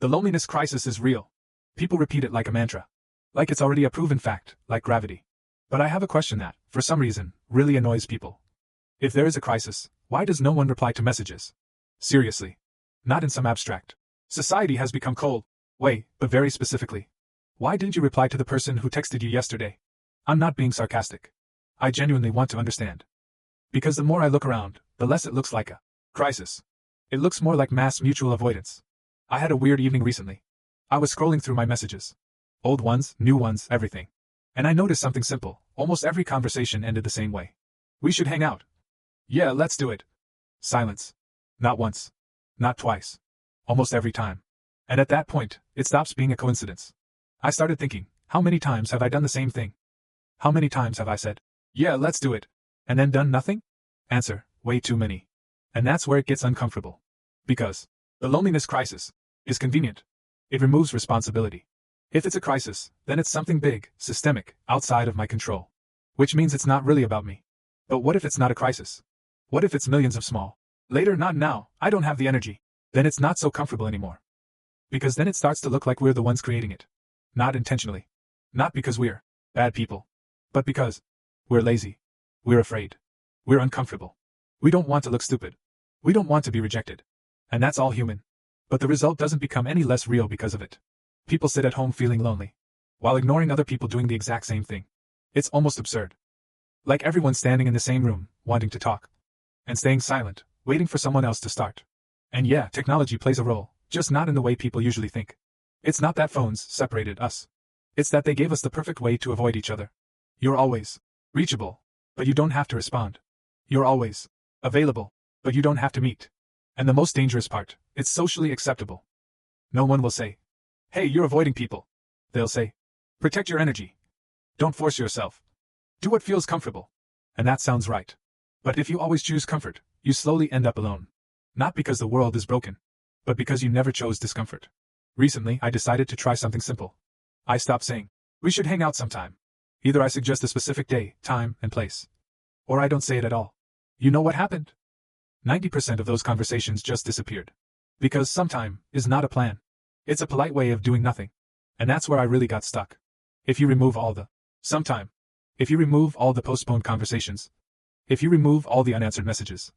The loneliness crisis is real. People repeat it like a mantra. Like it's already a proven fact, like gravity. But I have a question that, for some reason, really annoys people. If there is a crisis, why does no one reply to messages? Seriously. Not in some abstract. Society has become cold. Way, but very specifically. Why didn't you reply to the person who texted you yesterday? I'm not being sarcastic. I genuinely want to understand. Because the more I look around, the less it looks like a crisis. It looks more like mass mutual avoidance. I had a weird evening recently. I was scrolling through my messages. Old ones, new ones, everything. And I noticed something simple. Almost every conversation ended the same way. We should hang out. Yeah, let's do it. Silence. Not once. Not twice. Almost every time. And at that point, it stops being a coincidence. I started thinking, how many times have I done the same thing? How many times have I said, yeah, let's do it, and then done nothing? Answer, way too many. And that's where it gets uncomfortable. Because the loneliness crisis is convenient. It removes responsibility. If it's a crisis, then it's something big, systemic, outside of my control. Which means it's not really about me. But what if it's not a crisis? What if it's millions of small? Later, not now, I don't have the energy. Then it's not so comfortable anymore. Because then it starts to look like we're the ones creating it. Not intentionally. Not because we're bad people. But because we're lazy. We're afraid. We're uncomfortable. We don't want to look stupid. We don't want to be rejected. And that's all human. But the result doesn't become any less real because of it. People sit at home feeling lonely, while ignoring other people doing the exact same thing. It's almost absurd. Like everyone standing in the same room, wanting to talk. And staying silent, waiting for someone else to start. And yeah, technology plays a role, just not in the way people usually think. It's not that phones separated us. It's that they gave us the perfect way to avoid each other. You're always reachable, but you don't have to respond. You're always available, but you don't have to meet. And the most dangerous part, it's socially acceptable. No one will say, hey, you're avoiding people. They'll say, protect your energy. Don't force yourself. Do what feels comfortable. And that sounds right. But if you always choose comfort, you slowly end up alone. Not because the world is broken, but because you never chose discomfort. Recently, I decided to try something simple. I stopped saying, we should hang out sometime. Either I suggest a specific day, time, and place. Or I don't say it at all. You know what happened? 90% of those conversations just disappeared. Because sometime is not a plan. It's a polite way of doing nothing. And that's where I really got stuck. If you remove all the sometime, if you remove all the postponed conversations, if you remove all the unanswered messages,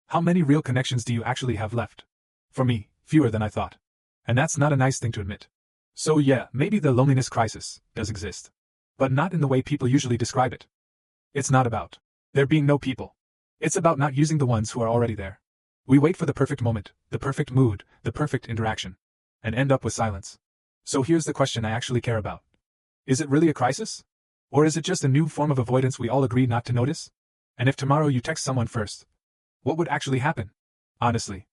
how many real connections do you actually have left? For me, fewer than I thought. And that's not a nice thing to admit. So yeah, maybe the loneliness crisis does exist. But not in the way people usually describe it. It's not about there being no people. It's about not using the ones who are already there. We wait for the perfect moment, the perfect mood, the perfect interaction, and end up with silence. So here's the question I actually care about. Is it really a crisis? Or is it just a new form of avoidance we all agree not to notice? And if tomorrow you text someone first, what would actually happen? Honestly,